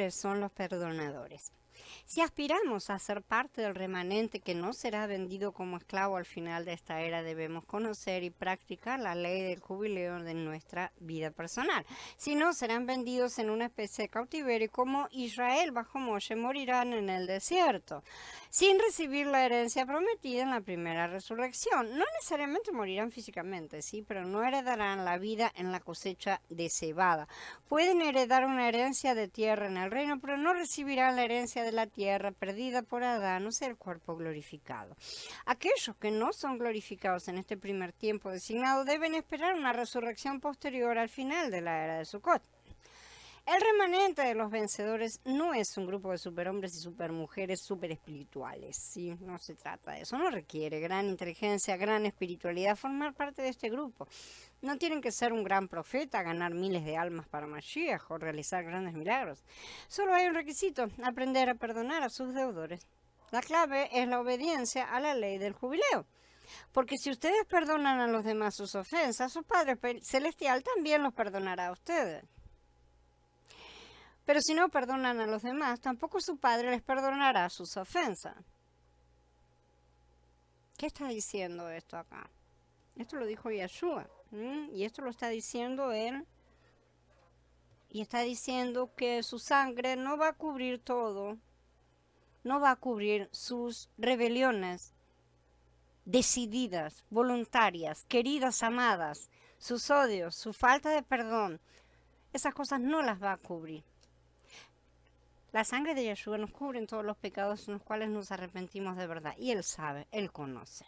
vencedores son los perdonadores. Si aspiramos a ser parte del remanente que no será vendido como esclavo al final de esta era, debemos conocer y practicar la ley del jubileo de nuestra vida personal. Si no, serán vendidos en una especie de cautiverio y como Israel bajo Moshe morirán en el desierto, sin recibir la herencia prometida en la primera resurrección. No necesariamente morirán físicamente, sí, pero no heredarán la vida en la cosecha de cebada. Pueden heredar una herencia de tierra en el reino, pero no recibirán la herencia de la tierra perdida por Adán, o sea, el cuerpo glorificado. Aquellos que no son glorificados en este primer tiempo designado deben esperar una resurrección posterior al final de la era de Sukkot. El remanente de los vencedores no es un grupo de superhombres y supermujeres super espirituales, ¿sí? No se trata de eso, no requiere gran inteligencia, gran espiritualidad formar parte de este grupo. No tienen que ser un gran profeta, ganar miles de almas para Mashiach o realizar grandes milagros. Solo hay un requisito, aprender a perdonar a sus deudores. La clave es la obediencia a la ley del jubileo. Porque si ustedes perdonan a los demás sus ofensas, su Padre Celestial también los perdonará a ustedes. Pero si no perdonan a los demás, tampoco su Padre les perdonará sus ofensas. ¿Qué está diciendo esto acá? Esto lo dijo Yeshua. Y esto lo está diciendo él. Y está diciendo que su sangre no va a cubrir todo. No va a cubrir sus rebeliones decididas, voluntarias, queridas, amadas, sus odios, su falta de perdón. Esas cosas no las va a cubrir. La sangre de Yeshua nos cubre en todos los pecados en los cuales nos arrepentimos de verdad. Y Él sabe, Él conoce.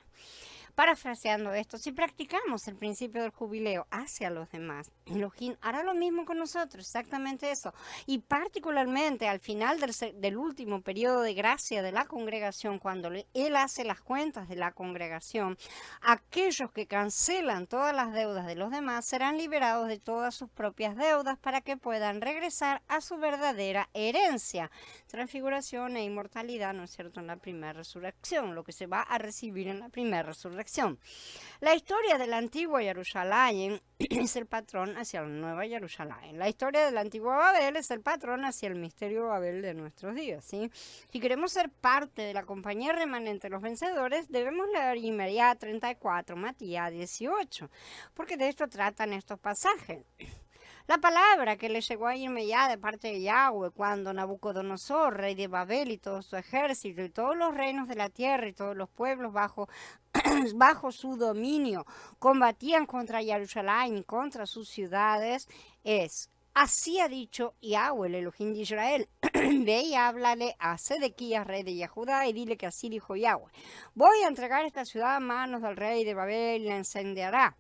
Parafraseando esto, si practicamos el principio del jubileo hacia los demás, Elohim hará lo mismo con nosotros, exactamente eso. Y particularmente al final del último periodo de gracia de la congregación, cuando Él hace las cuentas de la congregación, aquellos que cancelan todas las deudas de los demás serán liberados de todas sus propias deudas para que puedan regresar a su verdadera herencia. Transfiguración e inmortalidad, ¿no es cierto?, en la primera resurrección, lo que se va a recibir en la primera resurrección. La historia de la antigua Jerusalén es el patrón hacia la nueva Jerusalén. La historia de la antigua Babel es el patrón hacia el misterio Babel de nuestros días, ¿sí? Si queremos ser parte de la compañía remanente de los vencedores, debemos leer Yirmiyah 34, Matías 18, porque de esto tratan estos pasajes. La palabra que le llegó a Yirmiyah de parte de Yahweh cuando Nabucodonosor, rey de Babel y todo su ejército y todos los reinos de la tierra y todos los pueblos bajo su dominio combatían contra Jerusalén y contra sus ciudades, es: así ha dicho Yahweh, el Elohim de Israel. Ve y háblale a Sedequías, rey de Judá, y dile que así dijo Yahweh: voy a entregar esta ciudad a manos del rey de Babel y la incendiará.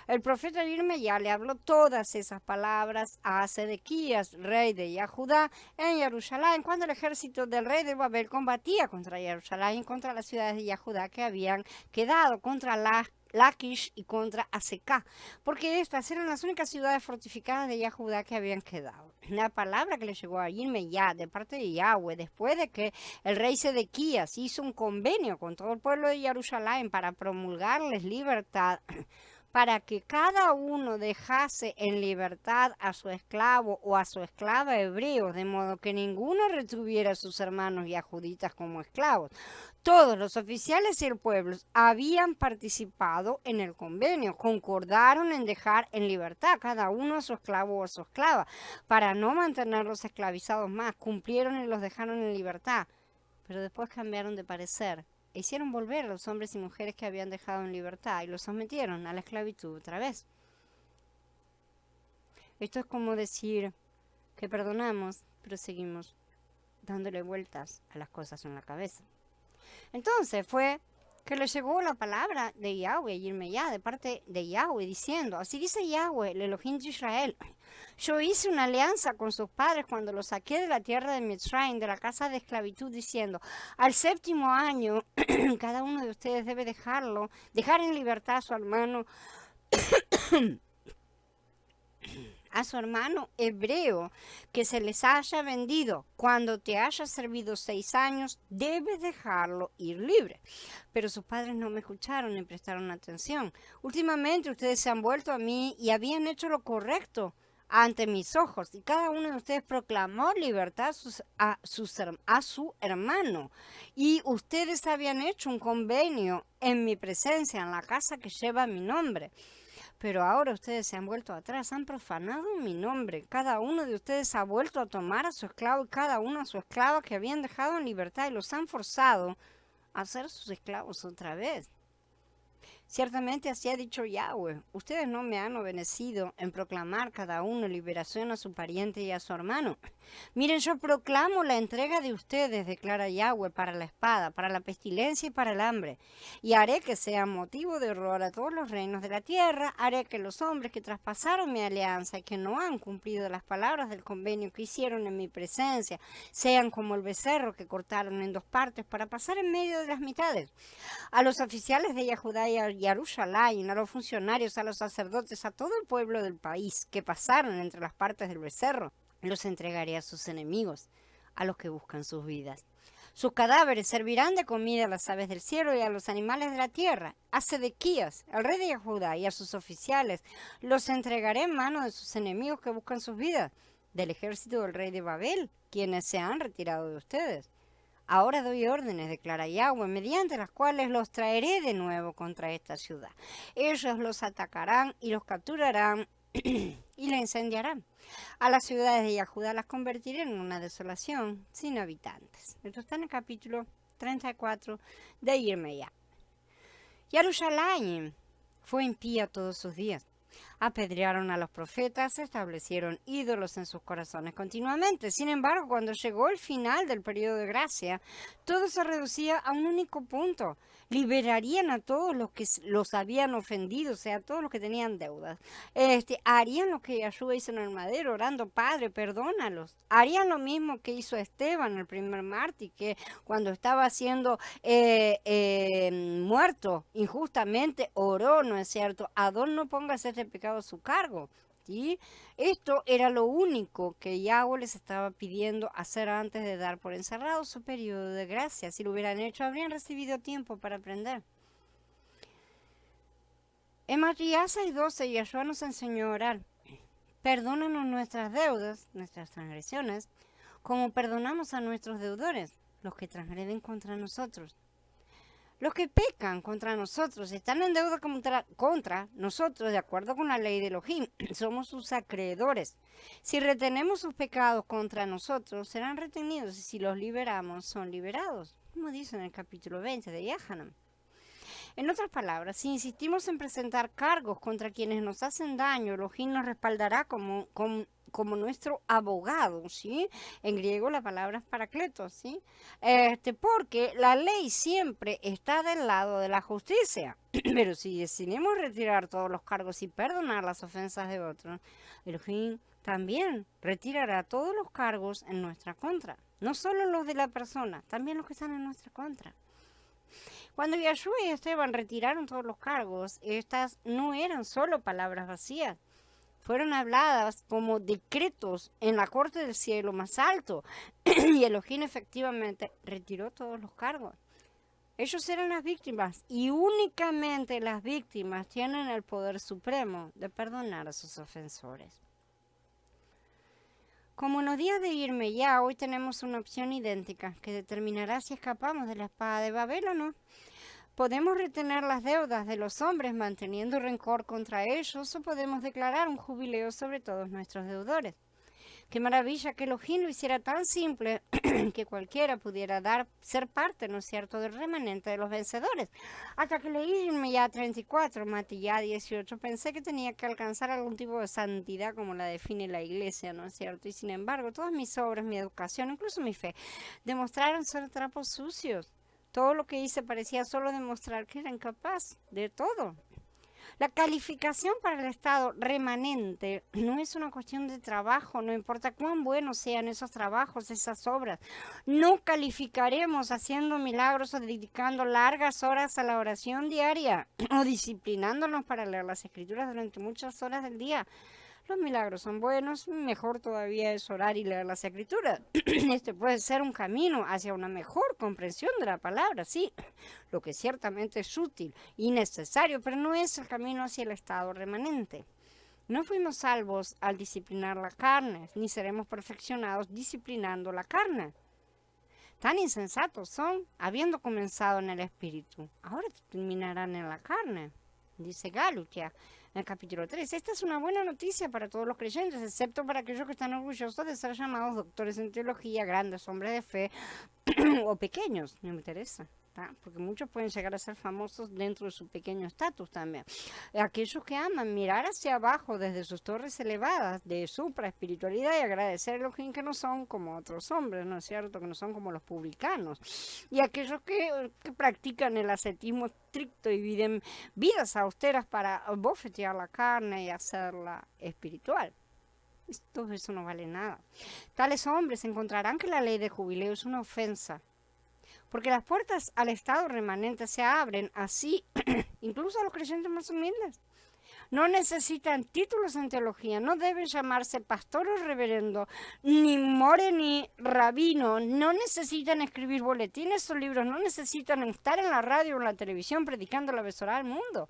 El profeta Yirmiyah le habló todas esas palabras a Sedequías, rey de Judá, en Jerusalén, cuando el ejército del rey de Babel combatía contra Jerusalén y contra las ciudades de Judá que habían quedado, contra Laquish y contra Azekah, porque estas eran las únicas ciudades fortificadas de Judá que habían quedado. La palabra que le llegó a Yirmiyah de parte de Yahweh, después de que el rey Sedequías hizo un convenio con todo el pueblo de Jerusalén para promulgarles libertad, para que cada uno dejase en libertad a su esclavo o a su esclava hebreo, de modo que ninguno retuviera a sus hermanos yahuditas como esclavos. Todos los oficiales y el pueblo habían participado en el convenio, concordaron en dejar en libertad cada uno a su esclavo o a su esclava, para no mantenerlos esclavizados más, cumplieron y los dejaron en libertad, pero después cambiaron de parecer. Hicieron volver a los hombres y mujeres que habían dejado en libertad y los sometieron a la esclavitud otra vez. Esto es como decir que perdonamos, pero seguimos dándole vueltas a las cosas en la cabeza. Entonces fue que le llegó la palabra de Yahweh, Yirmiyah, de parte de Yahweh, diciendo: así dice Yahweh, el Elohim de Israel: yo hice una alianza con sus padres cuando los saqué de la tierra de Mitzrayim, de la casa de esclavitud, diciendo: al séptimo año, cada uno de ustedes debe dejar en libertad a su hermano hebreo que se les haya vendido. Cuando te haya servido 6 años, debes dejarlo ir libre. Pero sus padres no me escucharon ni prestaron atención. Últimamente ustedes se han vuelto a mí y habían hecho lo correcto, ante mis ojos, y cada uno de ustedes proclamó libertad a su hermano, y ustedes habían hecho un convenio en mi presencia, en la casa que lleva mi nombre. Pero ahora ustedes se han vuelto atrás, han profanado mi nombre. Cada uno de ustedes ha vuelto a tomar a su esclavo y cada uno a su esclava que habían dejado en libertad y los han forzado a ser sus esclavos otra vez. Ciertamente así ha dicho Yahweh, ustedes no me han obedecido en proclamar cada uno liberación a su pariente y a su hermano. Miren, yo proclamo la entrega de ustedes, declara Yahweh, para la espada, para la pestilencia y para el hambre. Y haré que sea motivo de horror a todos los reinos de la tierra, haré que los hombres que traspasaron mi alianza y que no han cumplido las palabras del convenio que hicieron en mi presencia, sean como el becerro que cortaron en dos partes para pasar en medio de las mitades. A los oficiales de Yahudá y a Jerusalén, a los funcionarios, a los sacerdotes, a todo el pueblo del país que pasaron entre las partes del becerro, los entregaré a sus enemigos, a los que buscan sus vidas. Sus cadáveres servirán de comida a las aves del cielo y a los animales de la tierra. A Sedequías, el rey de Judá, y a sus oficiales los entregaré en manos de sus enemigos que buscan sus vidas, del ejército del rey de Babel, quienes se han retirado de ustedes. Ahora doy órdenes, declara Yahweh, mediante las cuales los traeré de nuevo contra esta ciudad. Ellos los atacarán y los capturarán y la incendiarán. A las ciudades de Yahudá las convertiré en una desolación sin habitantes. Esto está en el capítulo 34 de Yirmeyá. Jerusalén fue impía todos sus días. Apedrearon a los profetas, establecieron ídolos en sus corazones continuamente. Sin embargo, cuando llegó el final del periodo de gracia, todo se reducía a un único punto. Liberarían a todos los que los habían ofendido, o sea, a todos los que tenían deudas. Harían lo que Yahshua hizo en el madero, orando, Padre, perdónalos. Harían lo mismo que hizo Esteban, el primer mártir, que cuando estaba siendo muerto injustamente, oró, ¿no es cierto? Adón, no pongas este pecado a su cargo. ¿Sí? Esto era lo único que Yahweh les estaba pidiendo hacer antes de dar por encerrado su periodo de gracia. Si lo hubieran hecho, habrían recibido tiempo para aprender. En Matías 6:12, Yahshua nos enseñó a orar. Perdónanos nuestras deudas, nuestras transgresiones, como perdonamos a nuestros deudores, los que transgreden contra nosotros. Los que pecan contra nosotros están en deuda contra nosotros, de acuerdo con la ley de Elohim. Somos sus acreedores. Si retenemos sus pecados contra nosotros, serán retenidos, y si los liberamos, son liberados, como dice en el capítulo 20 de Yahanan. En otras palabras, si insistimos en presentar cargos contra quienes nos hacen daño, Elohim nos respaldará como nuestro abogado, ¿sí? En griego la palabra es paracletos, ¿sí? Porque la ley siempre está del lado de la justicia. Pero si decidimos retirar todos los cargos y perdonar las ofensas de otros, Elohim también retirará todos los cargos en nuestra contra. No solo los de la persona, también los que están en nuestra contra. Cuando Yahshua y Esteban retiraron todos los cargos, estas no eran solo palabras vacías. Fueron habladas como decretos en la corte del cielo más alto. Y Elohim efectivamente retiró todos los cargos. Ellos eran las víctimas y únicamente las víctimas tienen el poder supremo de perdonar a sus ofensores. Como en los días de Yirmeyá, hoy tenemos una opción idéntica que determinará si escapamos de la espada de Babel o no. Podemos retener las deudas de los hombres manteniendo rencor contra ellos, o podemos declarar un jubileo sobre todos nuestros deudores. Qué maravilla que Elohim lo hiciera tan simple que cualquiera pudiera ser parte, ¿no es cierto?, del remanente de los vencedores. Hasta que leí Yirmeyá 34, Matías 18, pensé que tenía que alcanzar algún tipo de santidad como la define la iglesia, ¿no es cierto? Y sin embargo, todas mis obras, mi educación, incluso mi fe, demostraron ser trapos sucios. Todo lo que hice parecía solo demostrar que era incapaz de todo. La calificación para el estado remanente no es una cuestión de trabajo, no importa cuán buenos sean esos trabajos, esas obras. No calificaremos haciendo milagros o dedicando largas horas a la oración diaria o disciplinándonos para leer las escrituras durante muchas horas del día. Los milagros son buenos, mejor todavía es orar y leer las escrituras. Este puede ser un camino hacia una mejor comprensión de la palabra, sí, lo que ciertamente es útil y necesario, pero no es el camino hacia el estado remanente. No fuimos salvos al disciplinar la carne, ni seremos perfeccionados disciplinando la carne. Tan insensatos son, habiendo comenzado en el espíritu, ahora terminarán en la carne, dice Gálatas en el capítulo 3. Esta es una buena noticia para todos los creyentes, excepto para aquellos que están orgullosos de ser llamados doctores en teología, grandes hombres de fe o pequeños, no me interesa. Porque muchos pueden llegar a ser famosos dentro de su pequeño estatus también. Aquellos que aman mirar hacia abajo desde sus torres elevadas de supra-espiritualidad y agradecer a los que no son como otros hombres, ¿no es cierto? Que no son como los publicanos. Y aquellos que practican el ascetismo estricto y viven vidas austeras para bofetear la carne y hacerla espiritual. Todo eso no vale nada. Tales hombres encontrarán que la ley de jubileo es una ofensa, porque las puertas al estado remanente se abren así, incluso a los creyentes más humildes. No necesitan títulos en teología, no deben llamarse pastor o reverendo, ni more ni rabino, no necesitan escribir boletines o libros, no necesitan estar en la radio o en la televisión predicando la besora al mundo,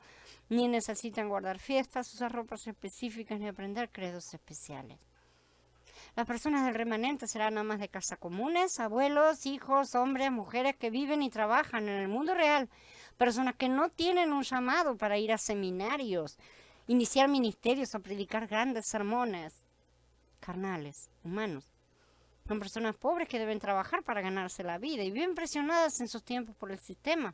ni necesitan guardar fiestas, usar ropas específicas, ni aprender credos especiales. Las personas del remanente serán amas de casa comunes, abuelos, hijos, hombres, mujeres que viven y trabajan en el mundo real. Personas que no tienen un llamado para ir a seminarios, iniciar ministerios o predicar grandes sermones carnales, humanos. Son personas pobres que deben trabajar para ganarse la vida y viven presionadas en sus tiempos por el sistema.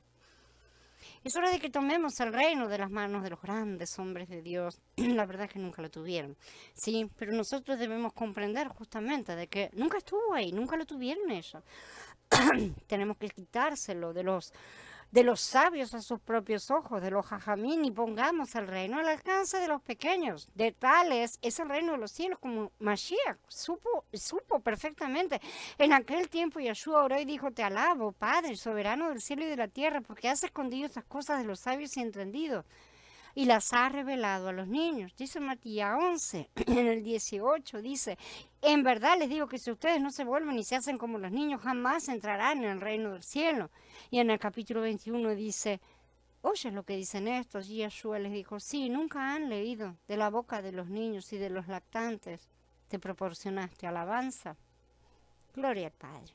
Es hora de que tomemos el reino de las manos de los grandes hombres de Dios. La verdad es que nunca lo tuvieron. Sí, pero nosotros debemos comprender justamente de que nunca estuvo ahí, nunca lo tuvieron ellos. Tenemos que quitárselo de los sabios a sus propios ojos, de los jajamín, y pongamos el reino al alcance de los pequeños. De tales es el reino de los cielos, como Mashiach supo perfectamente. En aquel tiempo Yeshua oró y dijo: te alabo, Padre, soberano del cielo y de la tierra, porque has escondido estas cosas de los sabios y entendidos, y las ha revelado a los niños. Dice Matías 11, en el 18, dice: en verdad les digo que si ustedes no se vuelven y se hacen como los niños, jamás entrarán en el reino del cielo. Y en el capítulo 21 dice: oye lo que dicen estos. Y Yeshua les dijo: sí, nunca han leído: de la boca de los niños y de los lactantes te proporcionaste alabanza. Gloria al Padre.